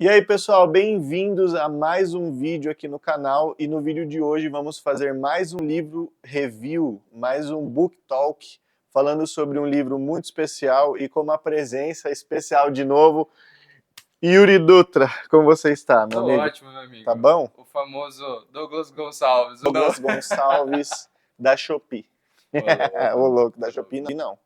E aí, pessoal, bem-vindos a mais um vídeo aqui no canal. E no vídeo de hoje vamos fazer mais um livro review, mais um book talk, falando sobre um livro muito especial e com uma presença especial de novo. Yuri Dutra, como você está, meu Tô amigo? ótimo, meu Tá amigo. bom? O famoso Douglas Gonçalves. Douglas Gonçalves, da Shopee. Ô, louco, O mano. louco, da Shopee não.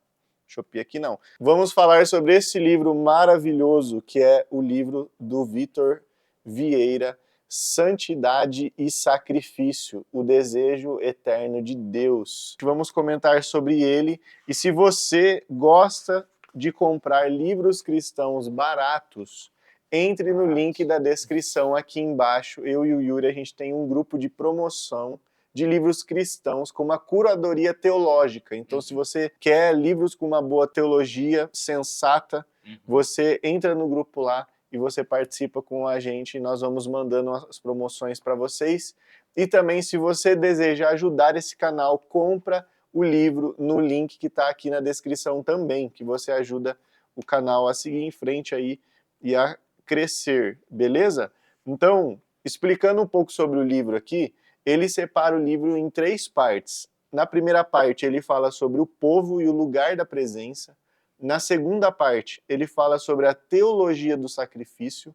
Shopee aqui não. Vamos falar sobre esse livro maravilhoso que é o livro do Vitor Vieira, Santidade e Sacrifício, o desejo eterno de Deus. Vamos comentar sobre ele e se você gosta de comprar livros cristãos baratos, entre no link da descrição aqui embaixo. Eu e o Yuri, a gente tem um grupo de promoção de livros cristãos com uma curadoria teológica. Então, se você quer livros com uma boa teologia sensata, você entra no grupo lá e você participa com a gente e nós vamos mandando as promoções para vocês. E também, se você deseja ajudar esse canal, compra o livro no link que está aqui na descrição também, que você ajuda o canal a seguir em frente aí e a crescer, beleza? Então, explicando um pouco sobre o livro aqui, ele separa o livro em 3 partes. Na primeira parte, ele fala sobre o povo e o lugar da presença. Na segunda parte, ele fala sobre a teologia do sacrifício.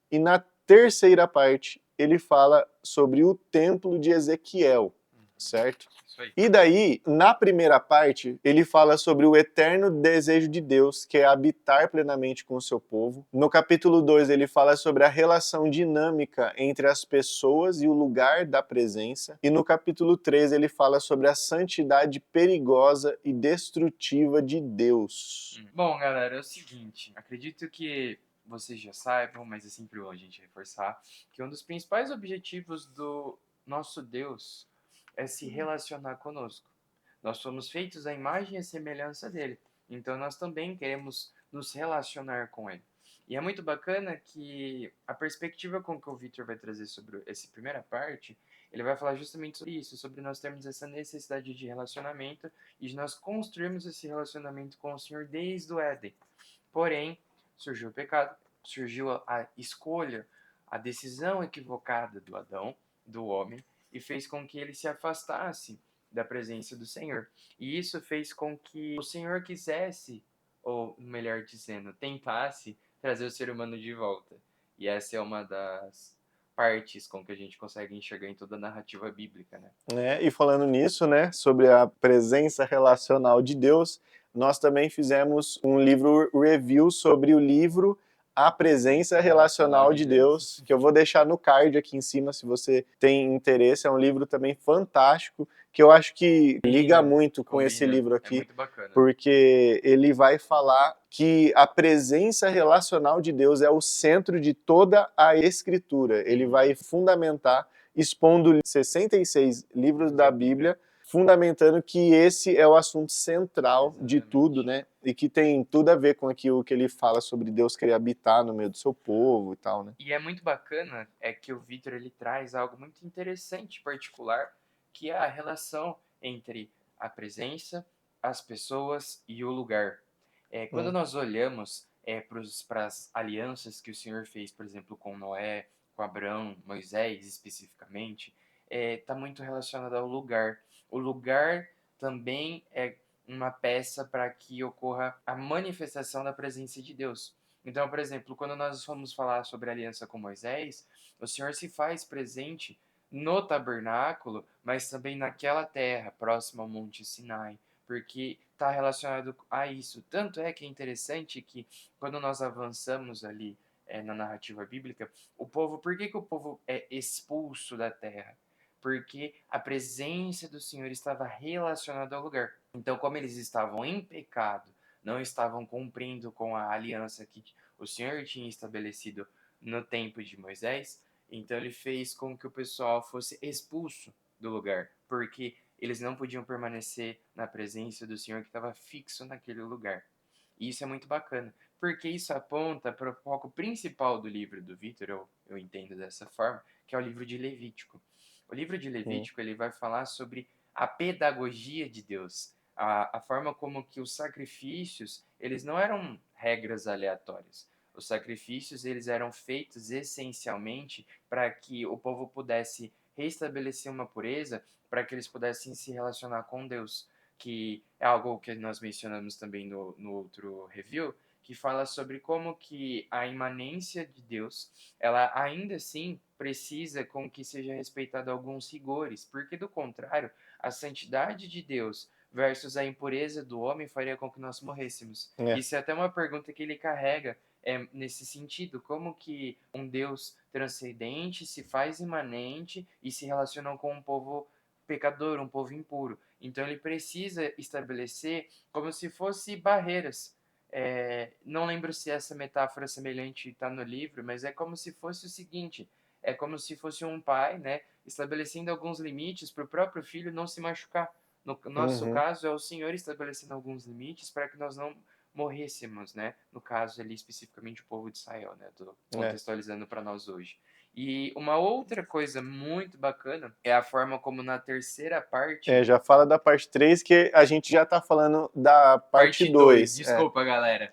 E na terceira parte, ele fala sobre o templo de Ezequiel, certo? Isso aí. E daí, na primeira parte, ele fala sobre o eterno desejo de Deus, que é habitar plenamente com o seu povo. No capítulo 2, ele fala sobre a relação dinâmica entre as pessoas e o lugar da presença. E no capítulo 3, ele fala sobre a santidade perigosa e destrutiva de Deus. Bom, galera, é o seguinte. Acredito que vocês já saibam, mas é sempre bom a gente reforçar, que um dos principais objetivos do nosso Deus é se relacionar conosco. Nós somos feitos à imagem e semelhança dele. Então nós também queremos nos relacionar com ele. E é muito bacana que a perspectiva com que o Victor vai trazer sobre essa primeira parte, ele vai falar justamente sobre isso, sobre nós termos essa necessidade de relacionamento e de nós construirmos esse relacionamento com o Senhor desde o Éden. Porém, surgiu o pecado, surgiu a escolha, a decisão equivocada do Adão, do homem, e fez com que ele se afastasse da presença do Senhor. E isso fez com que o Senhor quisesse, ou melhor dizendo, tentasse trazer o ser humano de volta. E essa é uma das partes com que a gente consegue enxergar em toda a narrativa bíblica, né? E falando nisso, né, sobre a presença relacional de Deus, nós também fizemos um livro review sobre o livro A Presença Relacional de Deus, que eu vou deixar no card aqui em cima se você tem interesse. É um livro também fantástico, que eu acho que liga muito com esse Combina, livro é aqui, muito bacana. porque ele vai falar que a presença relacional de Deus é o centro de toda a Escritura. Ele vai fundamentar expondo 66 livros da Bíblia, fundamentando que esse é o assunto central de tudo, né? E que tem tudo a ver com aquilo que ele fala sobre Deus querer habitar no meio do seu povo e tal, né? E é muito bacana é que o Victor ele traz algo muito interessante, particular, que é a relação entre a presença, as pessoas e o lugar. Quando nós olhamos para as alianças que o Senhor fez, por exemplo, com Noé, com Abraão, Moisés especificamente, está muito relacionado ao lugar. O lugar também é uma peça para que ocorra a manifestação da presença de Deus. Então, por exemplo, quando nós vamos falar sobre a aliança com Moisés, o Senhor se faz presente no tabernáculo, mas também naquela terra próxima ao Monte Sinai, porque está relacionado a isso. Tanto é que é interessante que quando nós avançamos ali na narrativa bíblica, por que o povo é expulso da terra? Porque a presença do Senhor estava relacionada ao lugar. Então, como eles estavam em pecado, não estavam cumprindo com a aliança que o Senhor tinha estabelecido no tempo de Moisés, então ele fez com que o pessoal fosse expulso do lugar, porque eles não podiam permanecer na presença do Senhor que estava fixo naquele lugar. E isso é muito bacana, porque isso aponta para o foco principal do livro do Vítor, eu entendo dessa forma, que é o livro de Levítico. O livro de Levítico ele vai falar sobre a pedagogia de Deus, a forma como que os sacrifícios eles não eram regras aleatórias, Os sacrifícios, eles eram feitos essencialmente para que o povo pudesse restabelecer uma pureza, para que eles pudessem se relacionar com Deus, que é algo que nós mencionamos também no outro review, que fala sobre como que a imanência de Deus, ela ainda assim precisa com que seja respeitado alguns rigores, porque do contrário, a santidade de Deus versus a impureza do homem faria com que nós morrêssemos. É. Isso é até uma pergunta que ele carrega nesse sentido, como que um Deus transcendente se faz imanente e se relaciona com um povo pecador, um povo impuro. Então ele precisa estabelecer como se fosse barreiras. Não lembro se essa metáfora semelhante está no livro, mas é como se fosse o seguinte: é como se fosse um pai, né, estabelecendo alguns limites para o próprio filho não se machucar. No nosso Uhum. caso, é o Senhor estabelecendo alguns limites para que nós não morrêssemos, né? No caso ali, especificamente o povo de Israel, né? É. Contextualizando para nós hoje. E uma outra coisa muito bacana é a forma como na terceira parte. Já fala da parte 3 que a gente já tá falando da parte Parte 2, 2. desculpa, galera.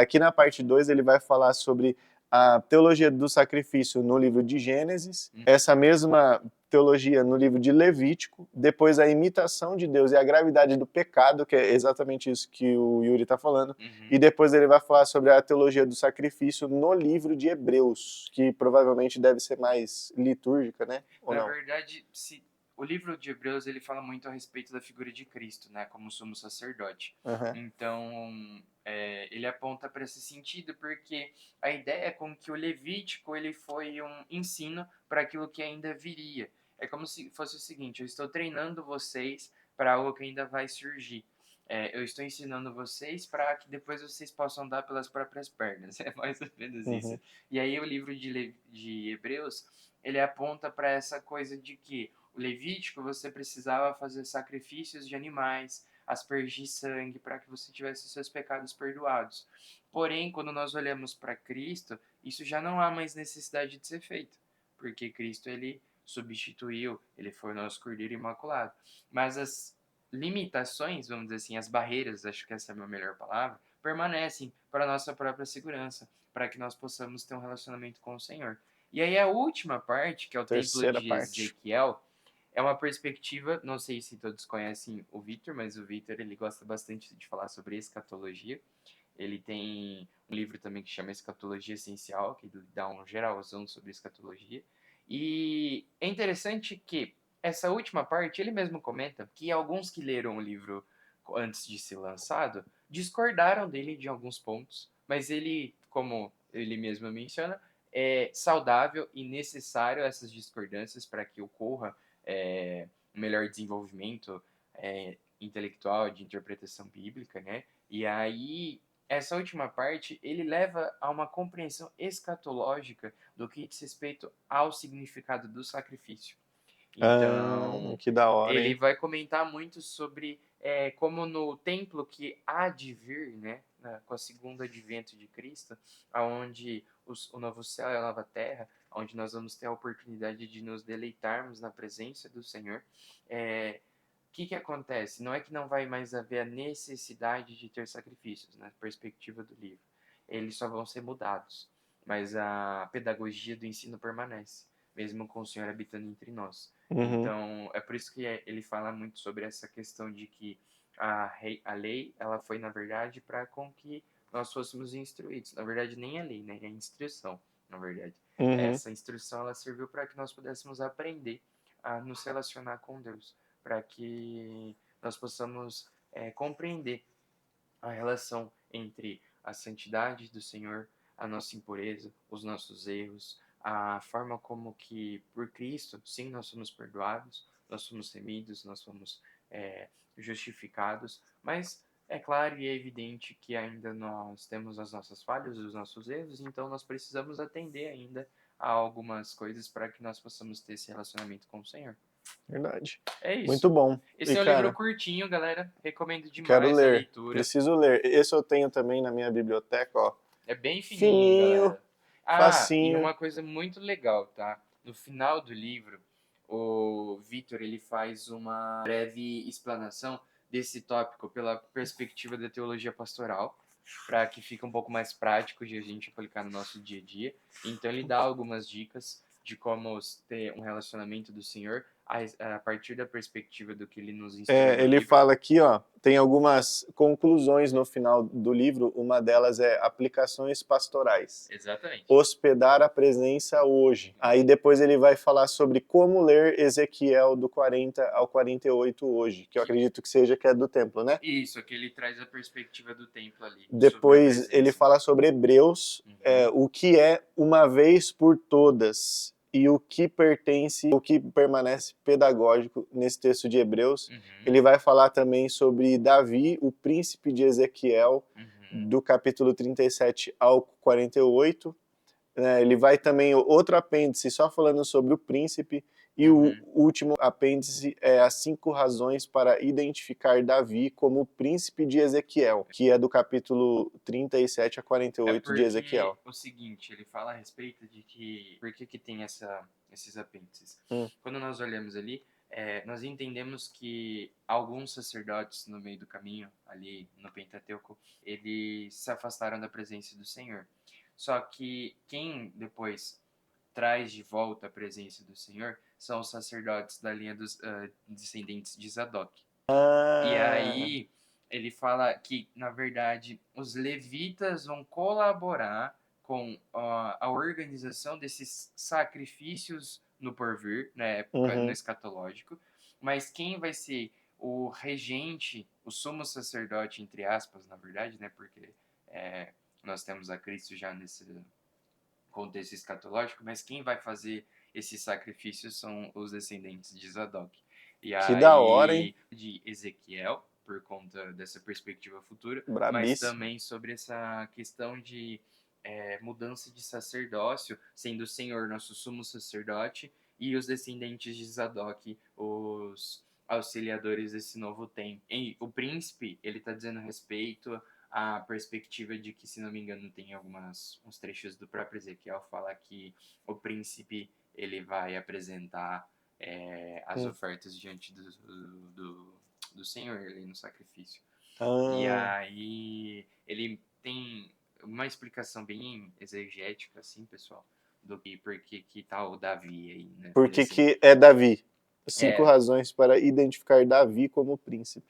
Aqui na parte 2 ele vai falar sobre a teologia do sacrifício no livro de Gênesis, essa mesma teologia no livro de Levítico, depois a imitação de Deus e a gravidade do pecado, que é exatamente isso que o Yuri está falando, e depois ele vai falar sobre a teologia do sacrifício no livro de Hebreus, que provavelmente deve ser mais litúrgica, né? Ou Na não? verdade, o livro de Hebreus ele fala muito a respeito da figura de Cristo, né, como sumo sacerdote. Uhum. Então, ele aponta para esse sentido, porque a ideia é com que o Levítico ele foi um ensino para aquilo que ainda viria. É como se fosse o seguinte: eu estou treinando vocês para algo que ainda vai surgir. Eu estou ensinando vocês para que depois vocês possam andar pelas próprias pernas. É mais ou menos isso. Uhum. E aí o livro de Hebreus ele aponta para essa coisa de que o Levítico você precisava fazer sacrifícios de animais, aspergir sangue para que você tivesse seus pecados perdoados. Porém, quando nós olhamos para Cristo, isso já não há mais necessidade de ser feito, porque Cristo ele substituiu, ele foi o nosso Cordeiro Imaculado. Mas as limitações, vamos dizer assim, as barreiras, acho que essa é a minha melhor palavra, permanecem para a nossa própria segurança, para que nós possamos ter um relacionamento com o Senhor. E aí a última parte, que é o templo Terceira de parte. Ezequiel, é uma perspectiva, não sei se todos conhecem o Vitor, mas o Vitor ele gosta bastante de falar sobre escatologia. Ele tem um livro também que chama Escatologia Essencial, que dá um geralzão sobre escatologia. E é interessante que essa última parte, ele mesmo comenta que alguns que leram o livro antes de ser lançado discordaram dele de alguns pontos, mas ele, como ele mesmo menciona, é saudável e necessário essas discordâncias para que ocorra um melhor desenvolvimento intelectual de interpretação bíblica, né? E aí essa última parte ele leva a uma compreensão escatológica do que diz respeito ao significado do sacrifício. Então, Que da hora, ele hein? vai comentar muito sobre como no templo que há de vir, né, com a segunda advento de Cristo, aonde o novo céu e a nova terra, onde nós vamos ter a oportunidade de nos deleitarmos na presença do Senhor, que acontece? Não é que não vai mais haver a necessidade de ter sacrifícios, na perspectiva do livro. Eles só vão ser mudados, mas a pedagogia do ensino permanece, mesmo com o Senhor habitando entre nós. Uhum. Então, é por isso que ele fala muito sobre essa questão de que a lei, ela foi, na verdade, para com que nós fôssemos instruídos. Na verdade, nem a lei, né? É a instrução, na verdade. Uhum. Essa instrução, ela serviu para que nós pudéssemos aprender a nos relacionar com Deus, para que nós possamos compreender a relação entre a santidade do Senhor, a nossa impureza, os nossos erros, a forma como que por Cristo, sim, nós somos perdoados, nós somos remidos, nós somos justificados, mas é claro e é evidente que ainda nós temos as nossas falhas, os nossos erros, então nós precisamos atender ainda a algumas coisas para que nós possamos ter esse relacionamento com o Senhor. Verdade. É Muito isso. bom. Esse E, é um livro cara, curtinho, galera. Recomendo quero demais a ler. leitura. Preciso ler. Esse eu tenho também na minha biblioteca, ó. É bem fininho, Fininho, galera. Ah, e facinho. uma coisa muito legal, tá? No final do livro, o Vitor ele faz uma breve explanação desse tópico pela perspectiva da teologia pastoral. para que fique um pouco mais prático de a gente aplicar no nosso dia a dia. Então ele dá algumas dicas de como ter um relacionamento do Senhor a partir da perspectiva do que ele nos instrui no Ele livro. fala aqui, ó, tem algumas conclusões no final do livro, uma delas é aplicações pastorais. Exatamente. Hospedar a presença hoje. Aí depois ele vai falar sobre como ler Ezequiel do 40 ao 48 hoje, que eu acredito que é do templo, né? Isso, aqui ele traz a perspectiva do templo ali. Depois ele fala sobre Hebreus, o que é uma vez por todas e o que permanece pedagógico nesse texto de Hebreus. Ele vai falar também sobre Davi, o príncipe de Ezequiel, do capítulo 37 ao 48. Ele vai também, outro apêndice, só falando sobre o príncipe, e o último apêndice é as 5 razões para identificar Davi como o príncipe de Ezequiel, que é do capítulo 37 a 48 de Ezequiel. O seguinte, ele fala a respeito de que por que tem esses apêndices. Quando nós olhamos ali, nós entendemos que alguns sacerdotes no meio do caminho, ali no Pentateuco, eles se afastaram da presença do Senhor. Só que quem depois traz de volta a presença do Senhor são os sacerdotes da linha dos descendentes de Zadok. E aí ele fala que, na verdade, os levitas vão colaborar com a organização desses sacrifícios no porvir, na época, no escatológico, mas quem vai ser o regente, o sumo sacerdote, entre aspas, na verdade, né, porque nós temos a Cristo já nesse contexto escatológico, mas quem vai fazer esses sacrifícios são os descendentes de Zadok. E que da hora, aí, hein? de Ezequiel, por conta dessa perspectiva futura, mas Brabíssimo. também sobre essa questão de mudança de sacerdócio, sendo o Senhor nosso sumo sacerdote e os descendentes de Zadok, os auxiliadores desse novo templo. E o príncipe, ele está dizendo respeito a perspectiva de que, se não me engano, tem uns trechos do próprio Ezequiel, fala que o príncipe ele vai apresentar as ofertas diante do Senhor ali no sacrifício. E aí ele tem uma explicação bem exegética, assim, pessoal, do que por que tá o Davi aí, né? Por que é Davi? 5 razões para identificar Davi como príncipe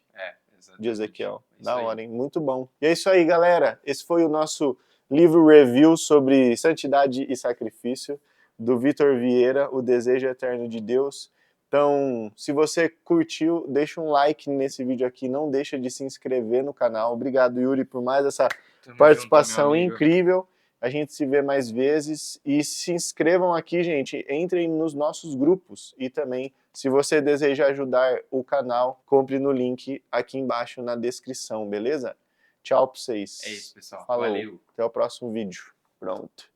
de Ezequiel. Da hora, hein? Muito bom. E é isso aí, galera. Esse foi o nosso livro review sobre santidade e sacrifício, do Vitor Vieira, O Desejo Eterno de Deus. Então, se você curtiu, deixa um like nesse vídeo aqui, não deixa de se inscrever no canal. Obrigado, Yuri, por mais essa participação incrível. A gente se vê mais vezes e se inscrevam aqui, gente, entrem nos nossos grupos e também, se você deseja ajudar o canal, compre no link aqui embaixo na descrição, beleza? Tchau pra vocês. É isso, pessoal. Falou. Valeu. Até o próximo vídeo. Pronto.